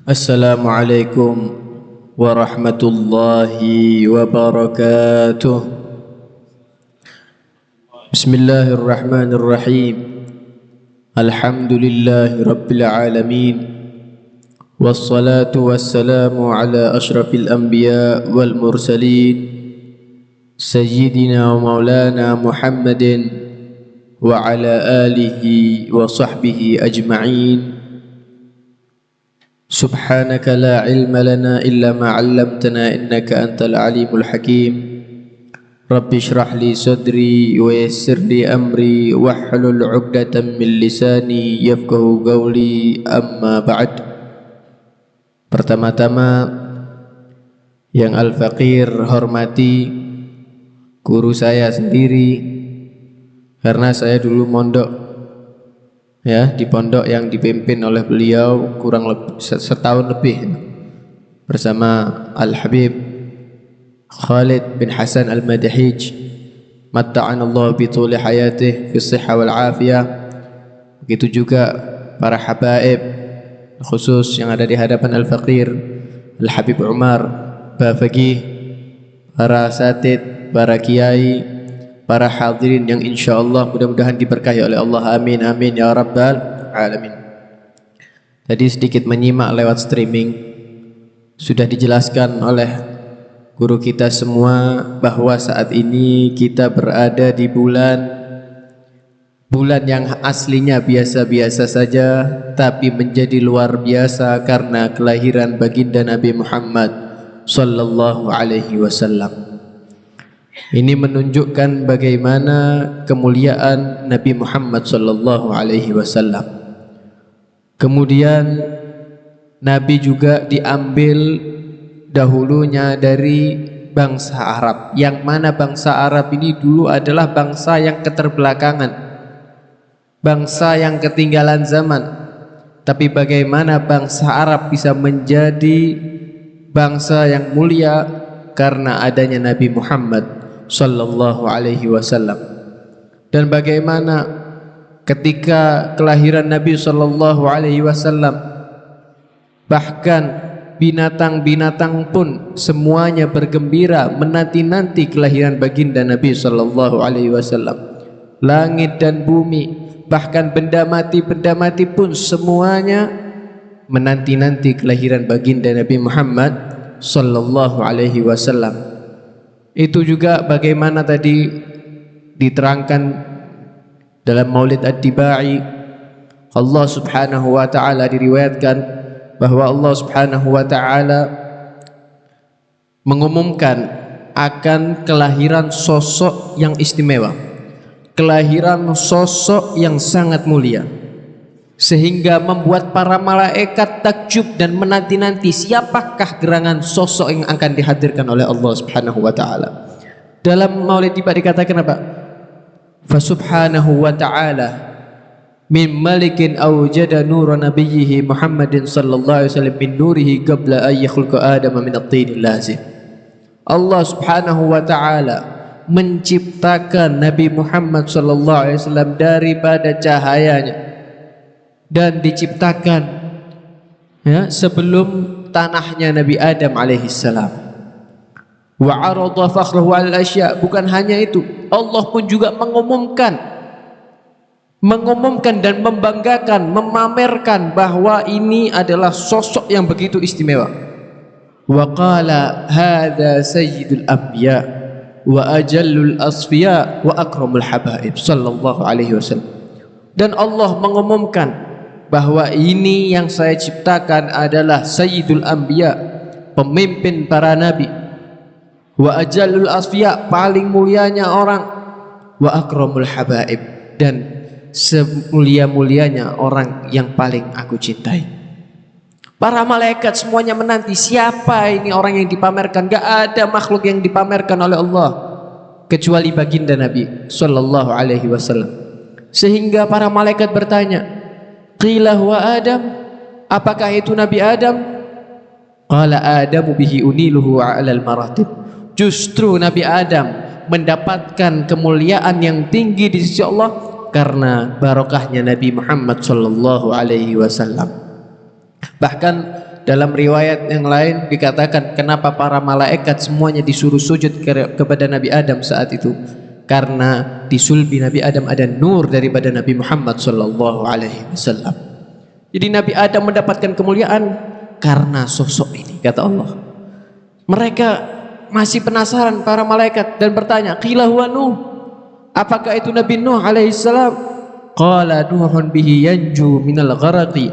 Assalamualaikum warahmatullahi wabarakatuh. Bismillahirrahmanirrahim. Alhamdulillahi rabbil alamin. Wassalatu wassalamu ala ashrafil anbiya wal mursalin Sayyidina wa maulana Muhammadin wa ala alihi wa sahbihi ajma'in. Subhanaka la ilma lana illa ma 'allamtana innaka antal alimul hakim. Rabbi shrah li sadri wa yassir li amri wahlul 'uqdatam min lisani yafqahu qawli, amma ba'd. Pertama-tama yang Al-Faqir hormati guru saya sendiri, karena saya dulu mondok di pondok yang dipimpin oleh beliau kurang lebih setahun lebih bersama Al-Habib Khalid bin Hasan Al-Madahij, matta'anallahu bi tuli hayatih fi sihha wal afiyah. Begitu juga para habaib khusus yang ada di hadapan Al-Faqir, Al-Habib Umar Bafaqih, para asatid, para kiai, para hadirin yang insyaallah mudah-mudahan diberkahi oleh Allah. Amin amin ya rabbal alamin. Tadi sedikit menyimak lewat streaming, sudah dijelaskan oleh guru kita semua bahwa saat ini kita berada di bulan yang aslinya biasa-biasa saja, tapi menjadi luar biasa karena kelahiran baginda Nabi Muhammad sallallahu alaihi wasallam. Ini menunjukkan bagaimana kemuliaan Nabi Muhammad sallallahu alaihi wasallam. Kemudian Nabi juga diambil dahulunya dari bangsa Arab, yang mana bangsa Arab ini dulu adalah bangsa yang keterbelakangan, bangsa yang ketinggalan zaman. Tapi bagaimana bangsa Arab bisa menjadi bangsa yang mulia karena adanya Nabi Muhammad sallallahu alaihi wasallam. Dan bagaimana ketika kelahiran Nabi sallallahu alaihi wasallam, bahkan binatang-binatang pun semuanya bergembira menanti-nanti kelahiran baginda Nabi sallallahu alaihi wasallam. Langit dan bumi, bahkan benda mati pun semuanya menanti-nanti kelahiran baginda Nabi Muhammad sallallahu alaihi wasallam. Itu juga bagaimana tadi diterangkan dalam Maulid At-Tibai, Allah subhanahu wa ta'ala diriwayatkan bahwa Allah subhanahu wa ta'ala mengumumkan akan kelahiran sosok yang istimewa, kelahiran sosok yang sangat mulia, sehingga membuat para malaikat takjub dan menanti-nanti siapakah gerangan sosok yang akan dihadirkan oleh Allah subhanahu wa ta'ala. Dalam Maulid Tiba dikatakan apa? Fasubhanahu wa ta'ala min malikin awjada nura nabiyyihi Muhammadin sallallahu alaihi wasallam min nurihi qabla an yakhluqa adama min at-tinil lazim. Allah subhanahu wa ta'ala menciptakan Nabi Muhammad sallallahu alaihi wasallam daripada cahayanya, dan diciptakan sebelum tanahnya Nabi Adam alaihissalam. Wa arada fakhrahu al asya. Bukan hanya itu, Allah pun juga mengumumkan dan membanggakan, memamerkan bahwa ini adalah sosok yang begitu istimewa. Wa qala hadza sayyidul anbiya wa ajallul asfiya wa akramul habaib sallallahu alaihi wasallam. Dan Allah mengumumkan bahwa ini yang saya ciptakan adalah Sayyidul Anbiya, pemimpin para nabi, wa ajallul asfiya, paling mulianya orang, wa akramul habaib, dan semulia-mulianya orang yang paling aku cintai. Para malaikat semuanya menanti siapa ini orang yang dipamerkan. Gak ada makhluk yang dipamerkan oleh Allah kecuali baginda Nabi sallallahu alaihi wasallam. Sehingga para malaikat bertanya, qila huwa Adam, apakah itu Nabi Adam? Qala Adamu bihi uniluhu a'lal maratib. Justru Nabi Adam mendapatkan kemuliaan yang tinggi di sisi Allah karena barokahnya Nabi Muhammad sallallahu alaihi wasallam. Bahkan dalam riwayat yang lain dikatakan kenapa para malaikat semuanya disuruh sujud kepada Nabi Adam saat itu, karena di sulbi Nabi Adam ada nur daripada Nabi Muhammad sallallahu alaihi wasallam. Jadi Nabi Adam mendapatkan kemuliaan karena sosok ini, kata Allah. Mereka masih penasaran para malaikat dan bertanya, qila huwa Nuh, apakah itu Nabi Nuh alaihi salam? Qala Nuhun bihi yanju minal gharaqi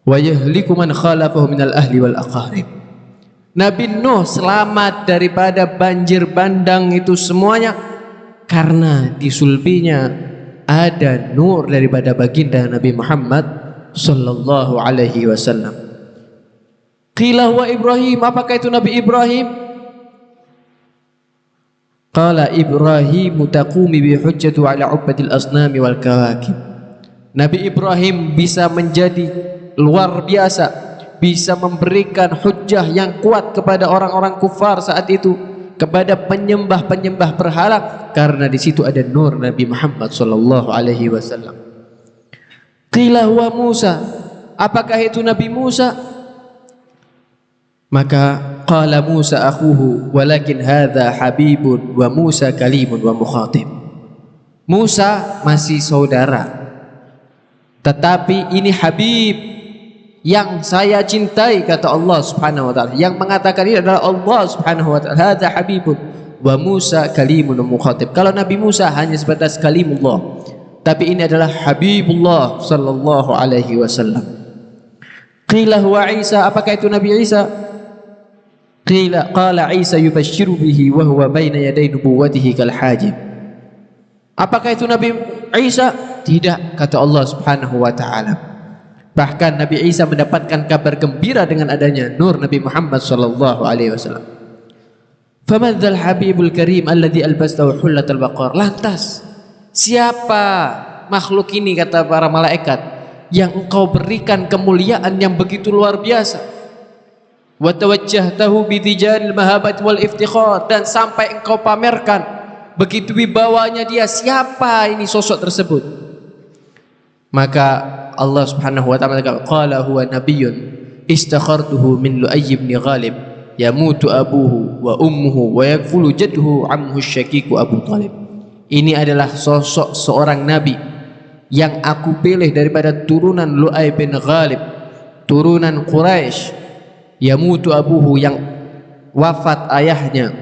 wa yahliku man khalafahu minal ahli wal aqarib. Nabi Nuh selamat daripada banjir bandang itu semuanya karena di sulbinya ada nur daripada baginda Nabi Muhammad sallallahu alaihi wasallam. Qila huwa Ibrahim, apakah itu Nabi Ibrahim? Qala Ibrahim taqumi bi hujjatu ala ubadil asnami wal kawakib. Nabi Ibrahim bisa menjadi luar biasa, bisa memberikan hujjah yang kuat kepada orang-orang kufar saat itu, kepada penyembah-penyembah berhala, karena di situ ada nur Nabi Muhammad sallallahu alaihi wasallam. Qila huwa Musa, apakah itu Nabi Musa? Maka qala Musa akhuhu walakin hadza habibun wa Musa kalimun wa mukhatib. Musa masih saudara, tetapi ini Habib yang saya cintai, kata Allah subhanahu wa ta'ala. Yang mengatakan ini adalah Allah subhanahu wa ta'ala. Hadza habibun wa Musa kalimun wa mukhatib. Kalau Nabi Musa hanya sebatas kalimullah, tapi ini adalah Habibullah sallallahu alaihi wasallam. Qila huwa Isa, apakah itu Nabi Isa? Qala Isa yubashshiru bihi wa huwa baina yaday nubuwwatihi kal hajib. Apakah itu Nabi Isa? Tidak, kata Allah subhanahu wa ta'ala. Bahkan Nabi Isa mendapatkan kabar gembira dengan adanya nur Nabi Muhammad sallallahu alaihi wasallam. Famadzal habibul karim alladhi albastahu hullatal waqar. Lantas siapa makhluk ini, kata para malaikat, yang engkau berikan kemuliaan yang begitu luar biasa? Wa tawajjahtahu bidijanil mahabat wal iftikhar, dan sampai engkau pamerkan begitu wibawanya dia. Siapa ini sosok tersebut? Maka Allah subhanahu wa ta'ala qala huwa nabiyyun istakhartuhu min Lu'ay ibn Ghalib yamutu abuhu wa ummuhu wa yakfulu jadduhu ammuhu syaqiqu Abu Talib. Ini adalah sosok seorang nabi yang aku pilih daripada turunan Lu'ay bin Ghalib, turunan Quraisy. Yamutu abuhu, yang wafat ayahnya,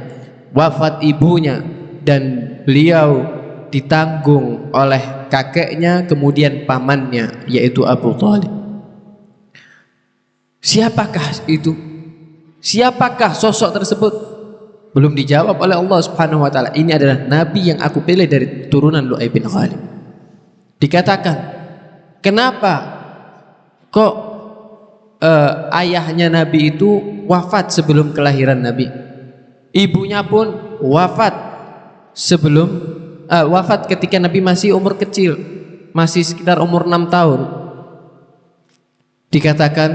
wafat ibunya, dan beliau ditanggung oleh kakeknya, kemudian pamannya yaitu Abu Talib. Siapakah itu? Siapakah sosok tersebut? Belum dijawab oleh Allah subhanahu wa ta'ala. Ini adalah nabi yang aku pilih dari turunan Lu'ay bin Ghalib. Dikatakan, kenapa kok ayahnya Nabi itu wafat sebelum kelahiran Nabi, ibunya pun wafat sebelum wafat ketika Nabi masih umur kecil, masih sekitar umur 6 tahun. Dikatakan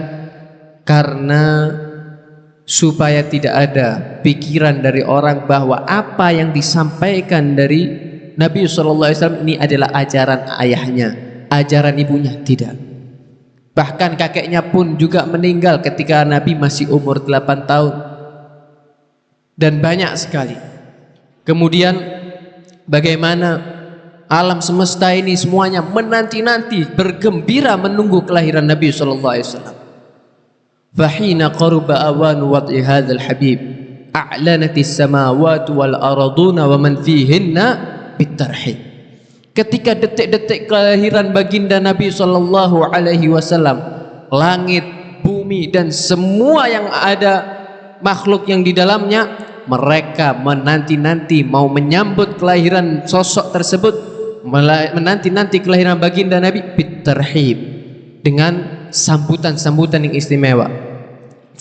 karena supaya tidak ada pikiran dari orang bahwa apa yang disampaikan dari Nabi SAW ini adalah ajaran ayahnya, ajaran ibunya. Tidak. Bahkan kakeknya pun juga meninggal ketika Nabi masih umur 8 tahun. Dan banyak sekali. Kemudian bagaimana alam semesta ini semuanya menanti-nanti, bergembira menunggu kelahiran Nabi sallallahu alaihi wasallam. Fahina qaruba awanu wad'i hadzal habib a'lanatis samawati wal arduna wa man fihinna bitarhib. Ketika detik-detik kelahiran baginda Nabi sallallahu alaihi wasallam, langit, bumi dan semua yang ada makhluk yang di dalamnya, mereka menanti-nanti mau menyambut kelahiran sosok tersebut, menanti-nanti kelahiran baginda Nabi bitarhib, dengan sambutan-sambutan yang istimewa.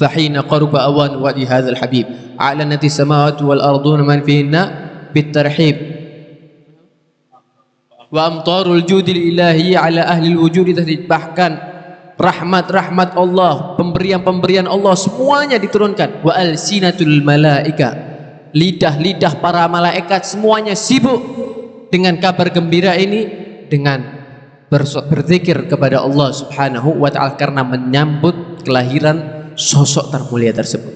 Fahina qaruba awan wa di hadzal habib a'lanati samawati wal arduna man fihinna bitarhib wa amtarul judil ilahi ala ahli wujudi tahdid. Bahkan rahmat-rahmat Allah, pemberian-pemberian Allah semuanya diturunkan. Wa alsinatul malaika, lidah-lidah para malaikat semuanya sibuk dengan kabar gembira ini, dengan berzikir kepada Allah Subhanahu wa ta'ala karena menyambut kelahiran sosok termulia tersebut.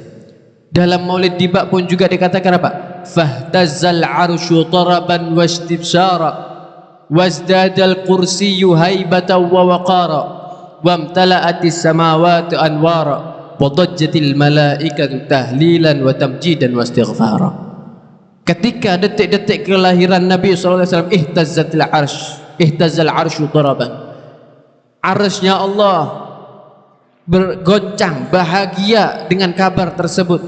Dalam Maulid Diba pun juga dikatakan apa? Fahtazzal arsyu taraban wastibsyara wazdadal kursiyyu haibatan wa waqara wamtala'atis samawati anwara wadajjatil malaikatu tahlilan wa tamjidan wa istighfara. Ketika detik-detik kelahiran Nabi SAW, ihtazzal arsyu taraban, arsy-Nya Allah bergoncang bahagia dengan kabar tersebut.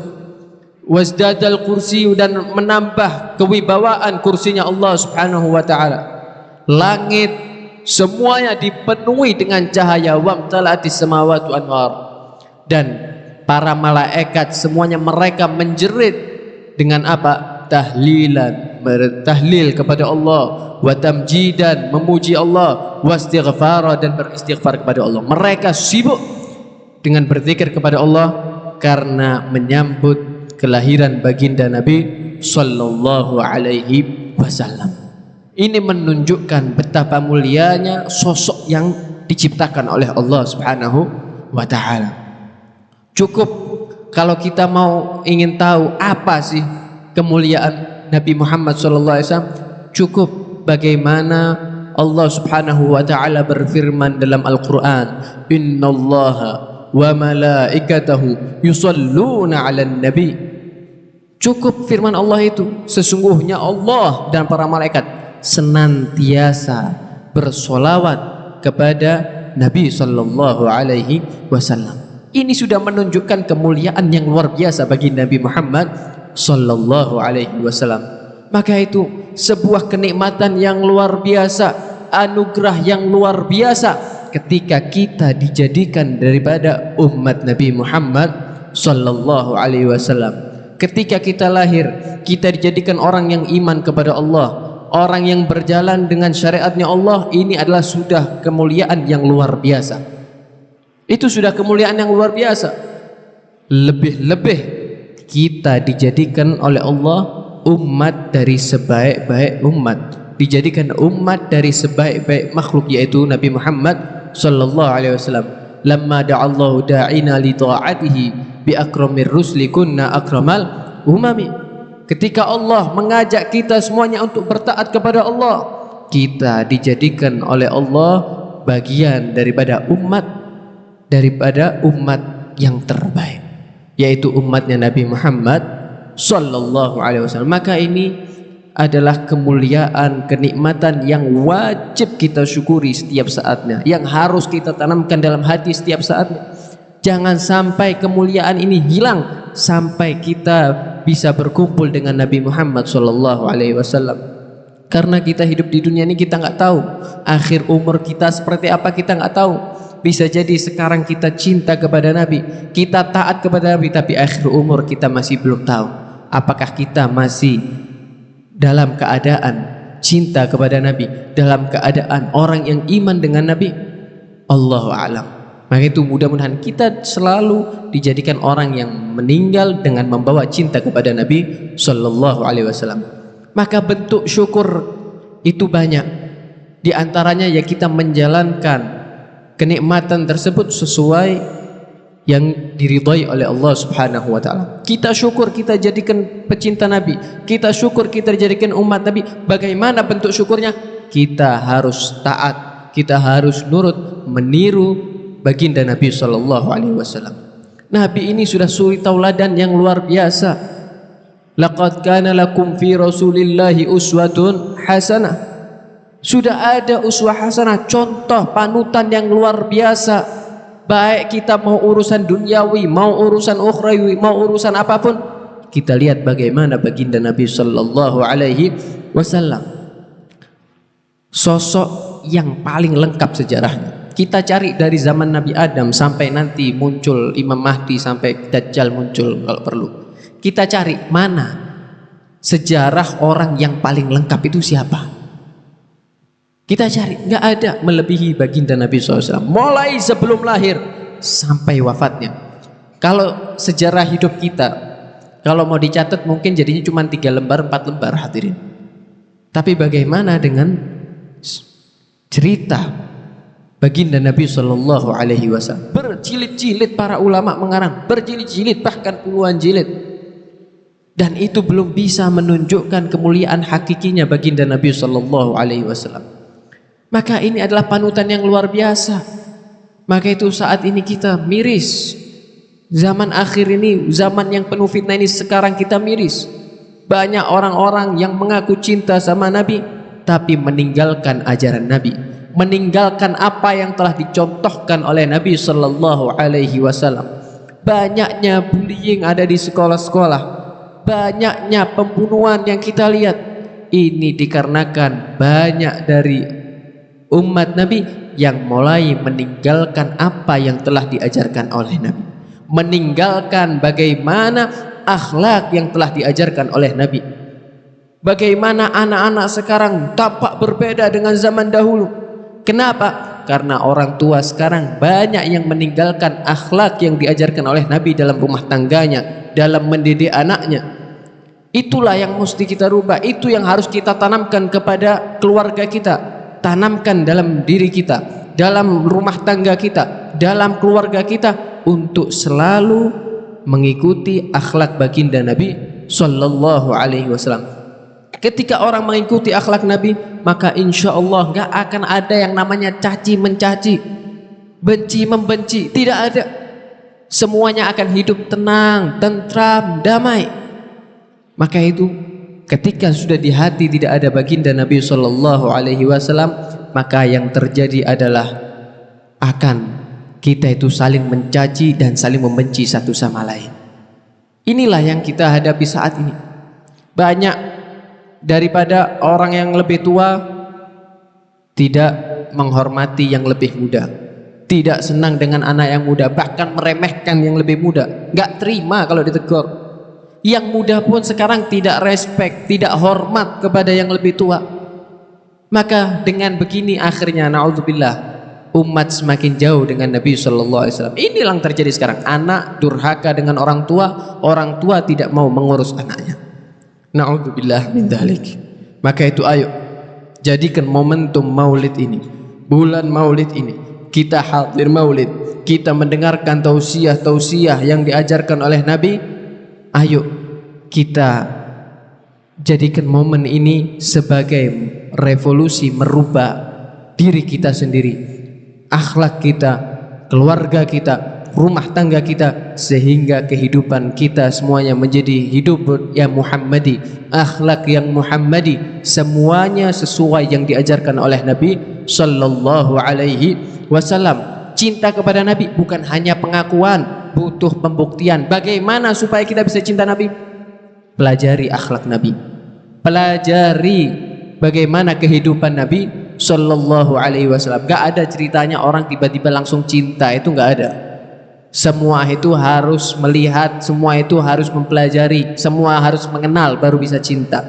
Wasdadal kursi, dan menambah kewibawaan kursinya Allah Subhanahu wa ta'ala. Langit semuanya dipenuhi dengan cahaya. Wamtala'atis samawati anwar, dan para malaikat semuanya mereka menjerit dengan apa? Tahlilan, bertahlil kepada Allah, wa tamjidan, memuji Allah, wastighfara, dan beristighfar kepada Allah. Mereka sibuk dengan berzikir kepada Allah karena menyambut kelahiran baginda Nabi sallallahu alaihi wasallam. Ini menunjukkan betapa mulianya sosok yang diciptakan oleh Allah Subhanahu wa ta'ala. Cukup kalau kita mau ingin tahu apa sih kemuliaan Nabi Muhammad sallallahu alaihi wasallam, cukup bagaimana Allah Subhanahu wa ta'ala berfirman dalam Al-Qur'an, innallaha wa malaikatahu yusalluna 'alan nabi. Cukup firman Allah itu, sesungguhnya Allah dan para malaikat senantiasa bersolawat kepada Nabi sallallahu alaihi wasallam. Ini sudah menunjukkan kemuliaan yang luar biasa bagi Nabi Muhammad sallallahu alaihi wasallam. Maka itu sebuah kenikmatan yang luar biasa, anugerah yang luar biasa ketika kita dijadikan daripada umat Nabi Muhammad sallallahu alaihi wasallam. Ketika kita lahir, kita dijadikan orang yang iman kepada Allah, orang yang berjalan dengan syariatnya Allah. Ini adalah sudah kemuliaan yang luar biasa. Itu sudah kemuliaan yang luar biasa. Lebih-lebih kita dijadikan oleh Allah umat dari sebaik-baik umat, dijadikan umat dari sebaik-baik makhluk, yaitu Nabi Muhammad sallallahu alaihi wasallam. Lamma da'allahu da'ina li ta'atihi bi akramir rusli kunna akramal umami. Ketika Allah mengajak kita semuanya untuk bertaat kepada Allah, kita dijadikan oleh Allah bagian daripada umat yang terbaik, yaitu umatnya Nabi Muhammad sallallahu alaihi wasallam. Maka ini adalah kemuliaan, kenikmatan yang wajib kita syukuri setiap saatnya, yang harus kita tanamkan dalam hati setiap saatnya. Jangan sampai kemuliaan ini hilang sampai kita bisa berkumpul dengan Nabi Muhammad sallallahu alaihi wasallam. Karena kita hidup di dunia ini, kita nggak tahu akhir umur kita seperti apa, kita nggak tahu. Bisa jadi sekarang kita cinta kepada Nabi, kita taat kepada Nabi, tapi akhir umur kita masih belum tahu apakah kita masih dalam keadaan cinta kepada Nabi, dalam keadaan orang yang iman dengan Nabi. Allahu a'lam. Maka itu mudah-mudahan kita selalu dijadikan orang yang meninggal dengan membawa cinta kepada Nabi sallallahu alaihi wasallam. Maka bentuk syukur itu banyak. Di antaranya ya kita menjalankan kenikmatan tersebut sesuai yang diridhai oleh Allah Subhanahu wa ta'ala. Kita syukur kita jadikan pecinta Nabi, kita syukur kita jadikan umat Nabi. Bagaimana bentuk syukurnya? Kita harus taat, kita harus nurut meniru baginda Nabi sallallahu alaihi wasallam. Nabi ini sudah suri tauladan yang luar biasa. Laqad kana lakum fi Rasulillahi uswatun hasanah. Sudah ada uswah hasanah, contoh panutan yang luar biasa. Baik kita mau urusan duniawi, mau urusan ukhrawi, mau urusan apapun, kita lihat bagaimana baginda Nabi sallallahu alaihi wasallam. Sosok yang paling lengkap sejarahnya. Kita cari dari zaman Nabi Adam sampai nanti muncul Imam Mahdi, sampai Dajjal muncul kalau perlu. Kita cari mana sejarah orang yang paling lengkap itu siapa. Kita cari, nggak ada melebihi baginda Nabi SAW. Mulai sebelum lahir sampai wafatnya. Kalau sejarah hidup kita, kalau mau dicatat mungkin jadinya cuma 3 lembar, 4 lembar hadirin. Tapi bagaimana dengan cerita baginda Nabi Shallallahu Alaihi Wasallam. Berjilid-jilid para ulama mengarang, berjilid-jilid bahkan puluhan jilid, dan itu belum bisa menunjukkan kemuliaan hakikinya baginda Nabi Shallallahu Alaihi Wasallam. Maka ini adalah panutan yang luar biasa. Maka itu saat ini kita miris. Zaman akhir ini, zaman yang penuh fitnah ini, sekarang kita miris. Banyak orang-orang yang mengaku cinta sama Nabi tapi meninggalkan ajaran Nabi, meninggalkan apa yang telah dicontohkan oleh Nabi Sallallahu Alaihi Wasallam. Banyaknya bullying ada di sekolah-sekolah, banyaknya pembunuhan yang kita lihat. Ini dikarenakan banyak dari umat Nabi yang mulai meninggalkan apa yang telah diajarkan oleh Nabi, meninggalkan bagaimana akhlak yang telah diajarkan oleh Nabi. Bagaimana anak-anak sekarang tampak berbeda dengan zaman dahulu. Kenapa? Karena orang tua sekarang banyak yang meninggalkan akhlak yang diajarkan oleh Nabi dalam rumah tangganya, dalam mendidik anaknya. Itulah yang mesti kita rubah. Itu yang harus kita tanamkan kepada keluarga kita, tanamkan dalam diri kita, dalam rumah tangga kita, dalam keluarga kita, untuk selalu mengikuti akhlak baginda Nabi Sallallahu Alaihi Wasallam. Ketika orang mengikuti akhlak Nabi, maka insya Allah gak akan ada yang namanya caci mencaci, benci membenci, tidak ada. Semuanya akan hidup tenang, tentram, damai. Maka itu ketika sudah di hati tidak ada baginda Nabi Sallallahu Alaihi Wasallam, maka yang terjadi adalah akan kita itu saling mencaci dan saling membenci satu sama lain. Inilah yang kita hadapi saat ini. Banyak daripada orang yang lebih tua tidak menghormati yang lebih muda, tidak senang dengan anak yang muda, bahkan meremehkan yang lebih muda, nggak terima kalau ditegur. Yang muda pun sekarang tidak respect, tidak hormat kepada yang lebih tua. Maka dengan begini akhirnya naudzubillah, umat semakin jauh dengan Nabi Sallallahu Alaihi Wasallam. Inilah yang terjadi sekarang. Anak durhaka dengan orang tua tidak mau mengurus anaknya. Na'udzubillah min dzalik. Maka itu ayo jadikan momentum maulid ini, bulan maulid ini, kita hadir maulid, kita mendengarkan tausiah-tausiah yang diajarkan oleh Nabi. Ayo kita jadikan momen ini sebagai revolusi merubah diri kita sendiri, akhlak kita, keluarga kita, rumah tangga kita, sehingga kehidupan kita semuanya menjadi hidup yang Muhammadi, akhlak yang Muhammadi, semuanya sesuai yang diajarkan oleh Nabi Sallallahu Alaihi Wasallam. Cinta kepada Nabi bukan hanya pengakuan, butuh pembuktian. Bagaimana supaya kita bisa cinta Nabi? Pelajari akhlak Nabi, pelajari bagaimana kehidupan Nabi Sallallahu Alaihi Wasallam. Gak ada ceritanya orang tiba-tiba langsung cinta, itu gak ada. Semua itu harus melihat, semua itu harus mempelajari, semua harus mengenal baru bisa cinta.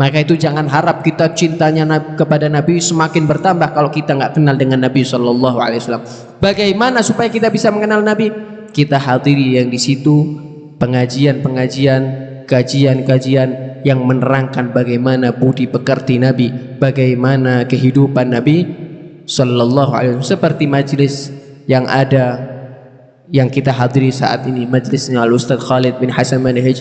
Maka itu jangan harap kita cintanya kepada Nabi semakin bertambah kalau kita nggak kenal dengan Nabi Shallallahu Alaihi Wasallam. Bagaimana supaya kita bisa mengenal Nabi? Kita hadiri yang di situ pengajian-pengajian, kajian-kajian yang menerangkan bagaimana budi pekerti Nabi, bagaimana kehidupan Nabi Shallallahu Alaihi Wasallam, seperti majelis yang ada yang kita hadiri saat ini, majelisnya Al Ustaz Khalid bin Hasan Manhaj.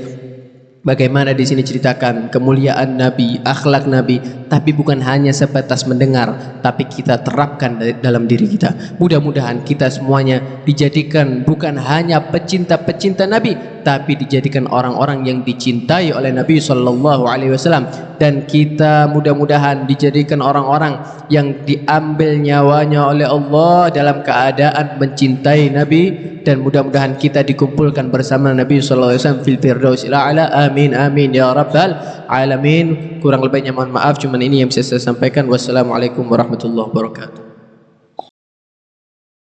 Bagaimana di sini ceritakan kemuliaan Nabi, akhlak Nabi, tapi bukan hanya sebatas mendengar, tapi kita terapkan dalam diri kita. Mudah-mudahan kita semuanya dijadikan bukan hanya pecinta-pecinta Nabi, tapi dijadikan orang-orang yang dicintai oleh Nabi Sallallahu Alaihi Wasallam. Dan kita mudah-mudahan dijadikan orang-orang yang diambil nyawanya oleh Allah dalam keadaan mencintai Nabi. Dan mudah-mudahan kita dikumpulkan bersama Nabi Sallallahu Alaihi Wasallam fil firdausil a'la. Amin amin ya rabbal alamin. Kurang lebihnya mohon maaf, cuman ini yang bisa saya sampaikan. Wassalamualaikum warahmatullahi wabarakatuh.